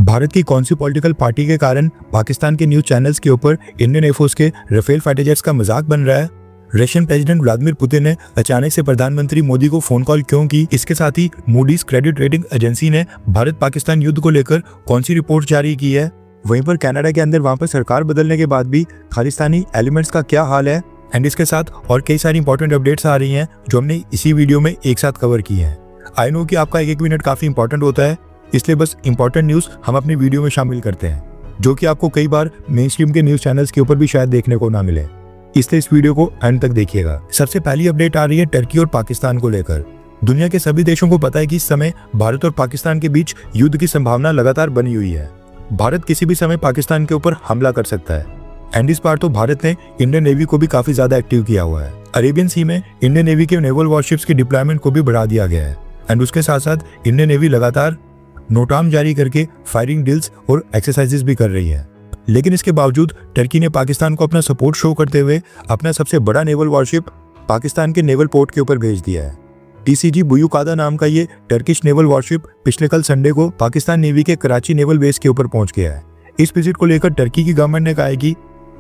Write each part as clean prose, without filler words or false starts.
भारत की कौन सी political party के कारण पाकिस्तान के न्यूज चैनल्स के ऊपर इंडियन एयरफोर्स के राफेल फाइटर जेट्स का मजाक बन रहा है? रशियन प्रेसिडेंट व्लादिमीर पुतिन ने अचानक से प्रधानमंत्री मोदी को फोन कॉल क्यों की? इसके साथ ही मूडीज क्रेडिट रेटिंग एजेंसी ने भारत पाकिस्तान युद्ध को लेकर कौन सी रिपोर्ट जारी की है? वहीं पर कनाडा के अंदर वहां पर सरकार बदलने के बाद भी खालिस्तानी एलिमेंट्स का क्या हाल है? एंड इसके साथ और कई सारी इंपॉर्टेंट अपडेट्स आ रही हैं जो हमने इसी वीडियो में एक साथ कवर की है। आई नो कि आपका एक मिनट काफी इंपॉर्टेंट होता है, इसलिए बस इंपॉर्टेंट न्यूज हम अपनी वीडियो में शामिल करते हैं, जो कि आपको कई बार मेन स्ट्रीम के न्यूज चैनल्स के ऊपर भी शायद देखने को ना मिले। इसलिए इस वीडियो को एंड तक देखिएगा। सबसे पहली अपडेट आ रही है टर्की और पाकिस्तान को लेकर। दुनिया के सभी देशों को पता है कि इस समय भारत और पाकिस्तान के बीच युद्ध की संभावना लगातार बनी हुई है। भारत किसी भी समय पाकिस्तान के ऊपर हमला कर सकता है। एंड इस बार तो भारत ने इंडियन नेवी को भी काफी ज्यादा एक्टिव किया हुआ है। अरेबियन सी में इंडियन नेवी के नेवल वॉरशिप्स की डिप्लॉयमेंट को भी बढ़ा दिया गया है। एंड उसके साथ साथ इंडियन नेवी लगातार नोटाम जारी करके फायरिंग ड्रिल्स और एक्सरसाइजेस भी कर रही है। लेकिन इसके बावजूद टर्की ने पाकिस्तान को अपना सपोर्ट शो करते हुए अपना सबसे बड़ा नेवल वॉरशिप पाकिस्तान के नेवल पोर्ट के ऊपर भेज दिया है। टीसीजी बुयुकादा नाम का ये टर्किश नेवल वॉरशिप पिछले कल संडे को पाकिस्तान नेवी के कराची नेवल बेस के ऊपर पहुंच गया है। इस विजिट को लेकर टर्की की गवर्नमेंट ने कहा है कि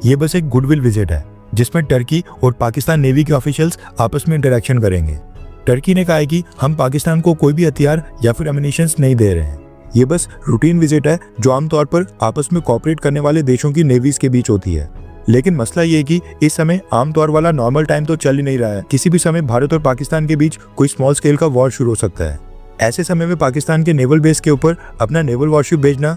ये बस एक गुडविल विजिट है, जिसमें टर्की और पाकिस्तान नेवी के ऑफिशियल्स आपस में इंटरेक्शन करेंगे। टर्की ने कहा है कि हम पाकिस्तान को कोई भी हथियार या फिर एमिनिशंस नहीं दे रहे हैं। ये बस रूटीन विजिट है जो आमतौर पर आपस में कोऑपरेट करने वाले देशों की नेवीज के बीच होती है। लेकिन मसला ये है कि इस समय आमतौर वाला नॉर्मल टाइम तो चल ही नहीं रहा है। किसी भी समय भारत और पाकिस्तान के बीच कोई स्मॉल स्केल का वॉर शुरू हो सकता है। ऐसे समय में पाकिस्तान के नेवल बेस के ऊपर अपना नेवल वॉरशिप भेजना,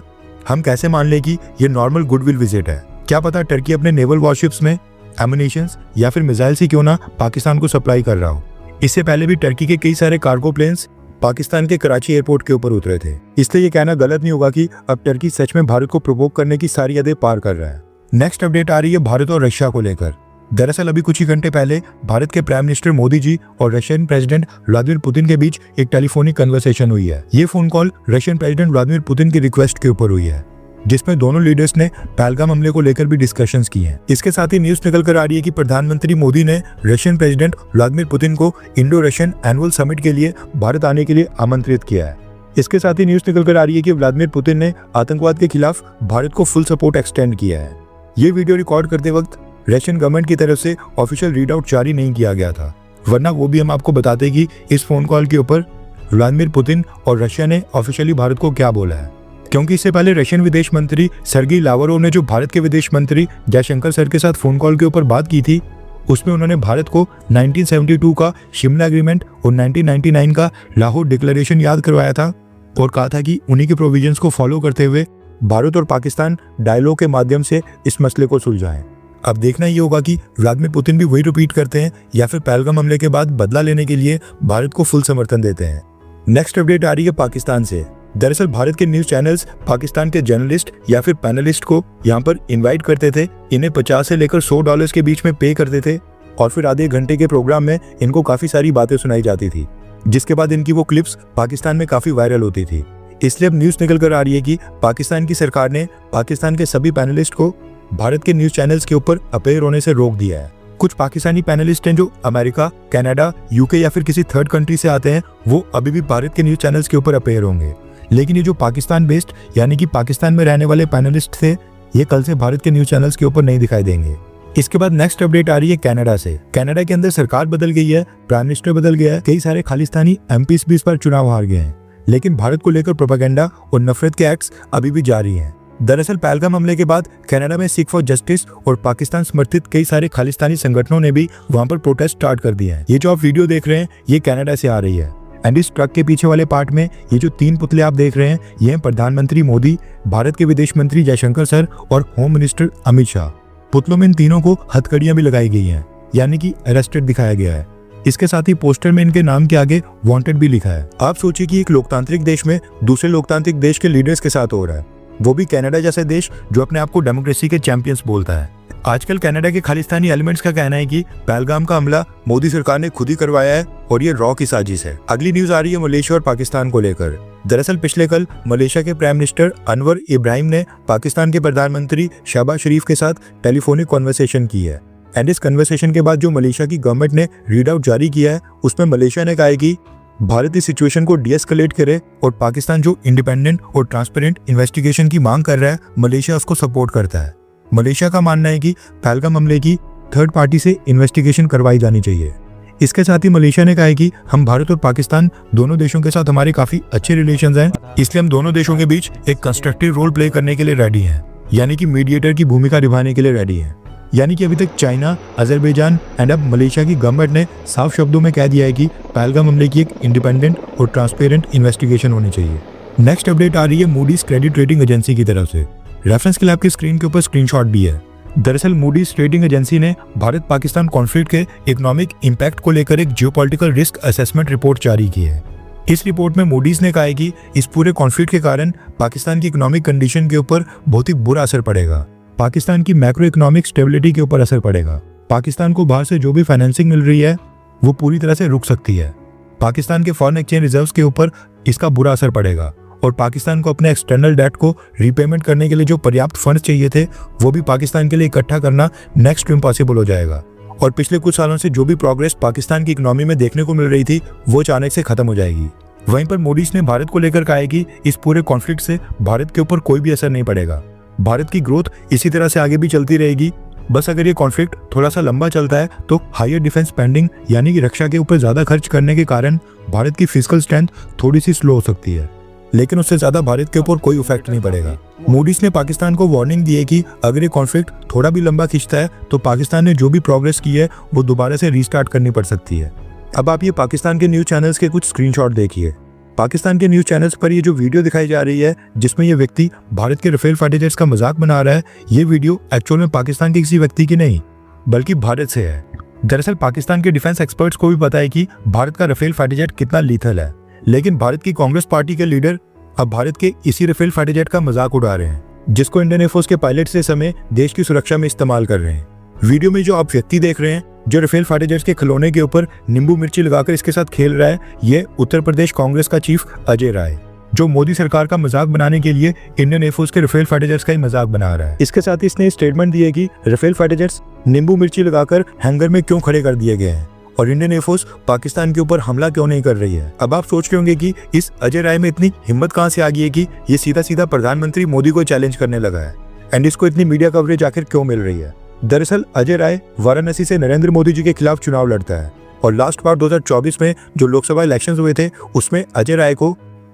हम कैसे मान लें कि ये नॉर्मल गुडविल विजिट है? क्या पता टर्की अपने नेवल वॉरशिप्स में एमिनिशंस या फिर मिसाइल्स ही क्यों ना पाकिस्तान को सप्लाई कर रहा हो। इससे पहले भी टर्की के कई सारे कार्गो प्लेन्स पाकिस्तान के कराची एयरपोर्ट के ऊपर उतरे थे। इसलिए ये कहना गलत नहीं होगा कि अब टर्की सच में भारत को प्रोवोक करने की सारी हदें पार कर रहा है। नेक्स्ट अपडेट आ रही है भारत और रशिया को लेकर। दरअसल अभी कुछ ही घंटे पहले भारत के प्राइम मिनिस्टर मोदी जी और रशियन प्रेसिडेंट व्लादिमीर पुतिन के बीच एक टेलीफोनिक कन्वर्सेशन हुई है। ये phone call Russian president Vladimir Putin की रिक्वेस्ट के ऊपर हुई है, जिसमें दोनों लीडर्स ने पहलगाम हमले को लेकर भी डिस्कशंस की हैं। इसके साथ ही न्यूज निकल कर आ रही है कि प्रधानमंत्री मोदी ने रशियन प्रेसिडेंट व्लादिमीर पुतिन को इंडो रशियन एनुअल समिट के लिए भारत आने के लिए आमंत्रित किया है। इसके साथ ही न्यूज निकल कर आ रही है कि व्लादिमीर पुतिन ने आतंकवाद के खिलाफ भारत को फुल सपोर्ट एक्सटेंड किया है। ये वीडियो रिकॉर्ड करते वक्त रशियन गवर्नमेंट की तरफ से ऑफिशियल रीड आउट जारी नहीं किया गया था, वरना वो भी हम आपको बताते कि इस फोन कॉल के ऊपर व्लादिमीर पुतिन और रशिया ने ऑफिशियली भारत को क्या बोला है। क्योंकि इससे पहले रशियन विदेश मंत्री सर्गी लावरोव ने जो भारत के विदेश मंत्री जयशंकर सर के साथ फोन कॉल के ऊपर बात की थी, उसमें उन्होंने भारत को 1972 का शिमला एग्रीमेंट और 1999 का लाहौर डिक्लेरेशन याद करवाया था और कहा था कि उन्हीं के प्रोविजंस को फॉलो करते हुए भारत और पाकिस्तान डायलॉग के माध्यम से इस मसले को सुलझाएं। अब देखना ये होगा कि व्लादिमीर पुतिन भी वही रिपीट करते हैं या फिर पहलगाम हमले के बाद बदला लेने के लिए भारत को फुल समर्थन देते हैं। नेक्स्ट अपडेट आ रही है पाकिस्तान से। दरअसल भारत के न्यूज चैनल्स पाकिस्तान के जर्नलिस्ट या फिर पैनलिस्ट को यहाँ पर इनवाइट करते थे, इन्हें 50 से लेकर $100 के बीच में पे करते थे और फिर आधे घंटे के प्रोग्राम में इनको काफी सारी बातें सुनाई जाती थी, जिसके बाद इनकी वो क्लिप्स पाकिस्तान में काफी वायरल होती थी। इसलिए अब न्यूज निकल कर आ रही है कि पाकिस्तान की सरकार ने पाकिस्तान के सभी पैनलिस्ट को भारत के न्यूज चैनल्स के ऊपर अपेयर होने से रोक दिया है। कुछ पाकिस्तानी पैनलिस्ट हैं जो अमेरिका, कनाडा, यूके या फिर किसी थर्ड कंट्री से आते हैं, वो अभी भी भारत के न्यूज चैनल्स के ऊपर अपेयर होंगे। लेकिन ये जो पाकिस्तान बेस्ड यानी कि पाकिस्तान में रहने वाले पैनलिस्ट थे, ये कल से भारत के न्यूज चैनल्स के ऊपर नहीं दिखाई देंगे। इसके बाद नेक्स्ट अपडेट आ रही है कनाडा से। कनाडा के अंदर सरकार बदल गई है, प्राइम मिनिस्टर बदल गया है, कई सारे खालिस्तानी एमपीस भी इस बार चुनाव हार गए हैं, लेकिन भारत को लेकर प्रोपेगेंडा और नफरत के एक्ट्स अभी भी जारी हैं। दरअसल पहलगाम हमले के बाद कनाडा में सिख फॉर जस्टिस और पाकिस्तान समर्थित कई सारे खालिस्तानी संगठनों ने भी वहां पर प्रोटेस्ट स्टार्ट कर दिए हैं। ये जो आप वीडियो देख रहे हैं ये कनाडा से आ रही है। एंड इस ट्रक के पीछे वाले पार्ट में ये जो 3 पुतले आप देख रहे हैं, ये हैं प्रधानमंत्री मोदी, भारत के विदेश मंत्री जयशंकर सर और होम मिनिस्टर अमित शाह। पुतलों में इन तीनों को हथकड़ियां भी लगाई गई हैं, यानी कि अरेस्टेड दिखाया गया है। इसके साथ ही पोस्टर में इनके नाम के आगे वांटेड भी लिखा है। आप सोचिए कि एक लोकतांत्रिक देश में दूसरे लोकतांत्रिक देश के लीडर्स के साथ हो रहा है, वो भी कनाडा जैसे देश जो अपने आप को डेमोक्रेसी के चैंपियंस बोलता है। आजकल कनाडा के खालिस्तानी एलिमेंट्स का कहना है कि पहलगाम का हमला मोदी सरकार ने खुद ही करवाया है और ये रॉ की साजिश है। अगली न्यूज आ रही है मलेशिया और पाकिस्तान को लेकर। दरअसल पिछले कल मलेशिया के प्राइम मिनिस्टर अनवर इब्राहिम ने पाकिस्तान के प्रधानमंत्री शहबाज शरीफ के साथ टेलीफोनिक कॉन्वर्सेशन की है। एंड इस कन्वर्सेशन के बाद जो मलेशिया की गवर्नमेंट ने रीड आउट जारी किया है, उसमें मलेशिया ने कहा है कि भारत इस सिचुएशन को डीएस्केलेट करे और पाकिस्तान जो इंडिपेंडेंट और ट्रांसपेरेंट इन्वेस्टिगेशन की मांग कर रहा है, मलेशिया उसको सपोर्ट करता है। मलेशिया का मानना है कि पहलगाम हमले की थर्ड पार्टी से इन्वेस्टिगेशन करवाई जानी चाहिए। इसके साथ ही मलेशिया ने कहा है कि हम भारत और पाकिस्तान दोनों देशों के साथ हमारे काफी अच्छे रिलेशंस हैं, इसलिए हम दोनों देशों के बीच एक कंस्ट्रक्टिव रोल प्ले करने के लिए रेडी हैं, यानी कि मीडिएटर की भूमिका निभाने के लिए रेडी हैं। यानी कि अभी तक चाइना, अजरबैजान एंड अब मलेशिया की गवर्नमेंट ने साफ शब्दों में कह दिया है कि पहलगाम हमले की एक इंडिपेंडेंट और ट्रांसपेरेंट इन्वेस्टिगेशन होनी चाहिए। नेक्स्ट अपडेट आ रही है मूडीज क्रेडिट रेटिंग एजेंसी की तरफ से। रेफरेंस के लिए आपकी स्क्रीन के ऊपर स्क्रीनशॉट भी है। दरअसल मूडीज रेटिंग एजेंसी ने भारत पाकिस्तान कॉन्फ्लिक्ट के इकोनॉमिक इंपैक्ट को लेकर एक जियोपॉलिटिकल रिस्क असेसमेंट रिपोर्ट जारी की है। इस रिपोर्ट में मूडीज ने कहा है कि इस पूरे कॉन्फ्लिक्ट के कारण पाकिस्तान की इकोनॉमिक कंडीशन के ऊपर बहुत ही बुरा असर पड़ेगा। पाकिस्तान की मैक्रो इकोनॉमिक स्टेबिलिटी के ऊपर असर पड़ेगा। पाकिस्तान को बाहर से जो भी फाइनेंसिंग मिल रही है वो पूरी तरह से रुक सकती है। पाकिस्तान के फॉरेन एक्सचेंज रिजर्व्स के ऊपर इसका बुरा असर पड़ेगा और पाकिस्तान को अपने एक्सटर्नल डेट को रीपेमेंट करने के लिए जो पर्याप्त फंड्स चाहिए थे वो भी पाकिस्तान के लिए इकट्ठा करना नेक्स्ट टू इम्पॉसिबल हो जाएगा। और पिछले कुछ सालों से जो भी प्रोग्रेस पाकिस्तान की इकोनॉमी में देखने को मिल रही थी वो अचानक से खत्म हो जाएगी। वहीं पर मूडीज ने भारत को लेकर कहा है कि इस पूरे कॉन्फ्लिक्ट से भारत के ऊपर कोई भी असर नहीं पड़ेगा। भारत की ग्रोथ इसी तरह से आगे भी चलती रहेगी। बस अगर ये कॉन्फ्लिक्ट थोड़ा सा लंबा चलता है तो हायर डिफेंस स्पेंडिंग यानी कि रक्षा के ऊपर ज्यादा खर्च करने के कारण भारत की फिजिकल स्ट्रेंथ थोड़ी सी स्लो हो सकती है, लेकिन उससे ज्यादा भारत के ऊपर कोई इफेक्ट नहीं पड़ेगा। मूडीज ने पाकिस्तान को वार्निंग दी है कि अगर ये कॉन्फ्लिक्ट थोड़ा भी लंबा खींचता है तो पाकिस्तान ने जो भी प्रोग्रेस की है वो दोबारा से रीस्टार्ट करनी पड़ सकती है। अब आप ये पाकिस्तान के न्यूज चैनल्स के कुछ स्क्रीनशॉट देखिए। पाकिस्तान के न्यूज चैनल्स पर ये जो वीडियो दिखाई जा रही है जिसमें ये व्यक्ति भारत के राफेल फाइटर जेट्स का मजाक बना रहा है, ये वीडियो एक्चुअल में पाकिस्तान के किसी व्यक्ति की नहीं बल्कि भारत से है। दरअसल पाकिस्तान के डिफेंस एक्सपर्ट्स को भी पता है कि भारत का राफेल फाइटर जेट कितना लीथल है, लेकिन भारत की कांग्रेस पार्टी के लीडर अब भारत के इसी राफेल फाइटर जेट का मजाक उड़ा रहे हैं, जिसको इंडियन एयरफोर्स के पायलट इस समय देश की सुरक्षा में इस्तेमाल कर रहे हैं। वीडियो में जो आप व्यक्ति देख रहे हैं जो राफेल फाइटर जेट्स के खिलौने के ऊपर नींबू मिर्ची लगाकर इसके साथ खेल रहा है, ये उत्तर प्रदेश कांग्रेस का चीफ अजय राय, जो मोदी सरकार का मजाक बनाने के लिए इंडियन एयरफोर्स के राफेल फाइटर जेट्स का ही मजाक बना रहा है। इसके साथ ही इसने स्टेटमेंट दी है कि राफेल फाइटर जेट्स नींबू मिर्ची लगाकर हैंगर में क्यों खड़े कर दिए गए हैं और इंडियन एयरफोर्स पाकिस्तान के ऊपर हमला क्यों नहीं कर रही है। अब आप सोच रहे होंगे कि इस अजय राय में इतनी हिम्मत कहां से आ गई है कि ये सीधा सीधा प्रधानमंत्री मोदी को चैलेंज करने लगा है, एंड इसको इतनी मीडिया कवरेज आखिर क्यों मिल रही है। दरअसल अजय राय वाराणसी से नरेंद्र मोदी जी के खिलाफ चुनाव लड़ता है और लास्ट बार 2024 में जो लोकसभा इलेक्शंस हुए थे उसमें अजय राय को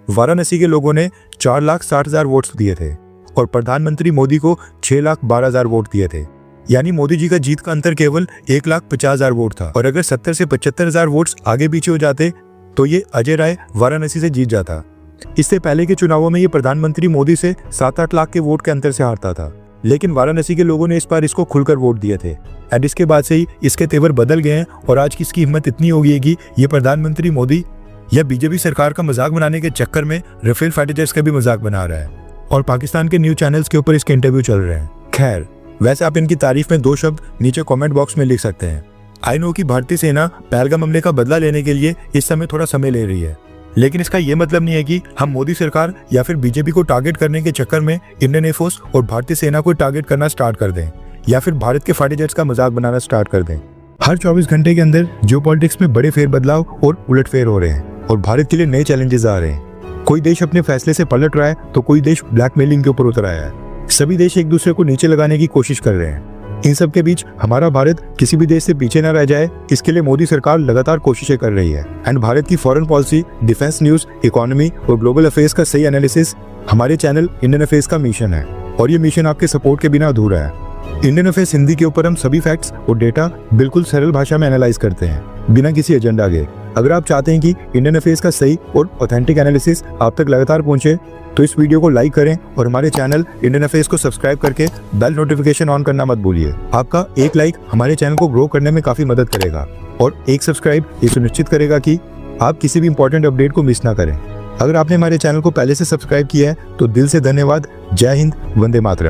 वाराणसी के लोगों ने 4,60,000 वोट्स दिए थे और प्रधानमंत्री मोदी को 6,12,000 वोट दिए थे। यानी मोदी जी का जीत का अंतर केवल 1,50,000 वोट था और अगर 70 से 75,000 वोट्स आगे पीछे हो जाते तो ये अजय राय वाराणसी से जीत जाता। इससे पहले के चुनावों में ये प्रधानमंत्री मोदी से 7-8 लाख के वोट के अंतर से हारता था, लेकिन वाराणसी के लोगों ने इस बार इसको खुलकर वोट दिए थे एंड इसके बाद से ही इसके तेवर बदल गए हैं और आज की इसकी हिम्मत इतनी हो गई है कि ये प्रधानमंत्री मोदी या बीजेपी सरकार का मजाक बनाने के चक्कर में राफेल फाइटर जेट्स का भी मजाक बना रहा है और पाकिस्तान के न्यूज चैनल्स के ऊपर इसके इंटरव्यू चल रहे हैं। खैर, वैसे आप इनकी तारीफ में 2 शब्द नीचे कमेंट बॉक्स में लिख सकते हैं। आई नो कि भारतीय सेना पहलगाम हमले का बदला लेने के लिए इस समय थोड़ा समय ले रही है, लेकिन इसका ये मतलब नहीं है कि हम मोदी सरकार या फिर बीजेपी को टारगेट करने के चक्कर में इंडियन एयरफोर्स और भारतीय सेना को टारगेट करना स्टार्ट कर दें या फिर भारत के फाइटर जेट्स का मजाक बनाना स्टार्ट कर दें। हर 24 घंटे के अंदर जियोपॉलिटिक्स में बड़े फेरबदलाव और उलटफेर हो रहे हैं और भारत के लिए नए चैलेंजेस आ रहे हैं। कोई देश अपने फैसले से पलट रहा है तो कोई देश ब्लैकमेलिंग के ऊपर उतर आया है। सभी देश एक दूसरे को नीचे लगाने की कोशिश कर रहे हैं। इन सब के बीच हमारा भारत किसी भी देश से पीछे न रह जाए, इसके लिए मोदी सरकार लगातार कोशिशें कर रही है एंड भारत की foreign policy, defence news, economy और ग्लोबल अफेयर्स का सही एनालिसिस हमारे चैनल इंडियन अफेयर्स का मिशन है और ये मिशन आपके सपोर्ट के बिना अधूरा है। इंडियन अफेयर्स हिंदी के ऊपर हम सभी फैक्ट्स और डेटा बिल्कुल सरल भाषा में एनालाइज करते हैं बिना किसी एजेंडा के। अगर आप चाहते हैं कि इंडियन अफेयर्स का सही और ऑथेंटिक एनालिसिस आप तक लगातार पहुंचे तो इस वीडियो को लाइक करें और हमारे चैनल इंडियन अफेयर्स को सब्सक्राइब करके बेल नोटिफिकेशन ऑन करना मत भूलिए। आपका एक लाइक हमारे चैनल को ग्रो करने में काफी मदद करेगा और एक सब्सक्राइब ये सुनिश्चित करेगा कि आप किसी भी इंपॉर्टेंट अपडेट को मिस ना करें। अगर आपने हमारे चैनल को पहले से सब्सक्राइब किया है तो दिल से धन्यवाद। जय हिंद, वंदे मातरम।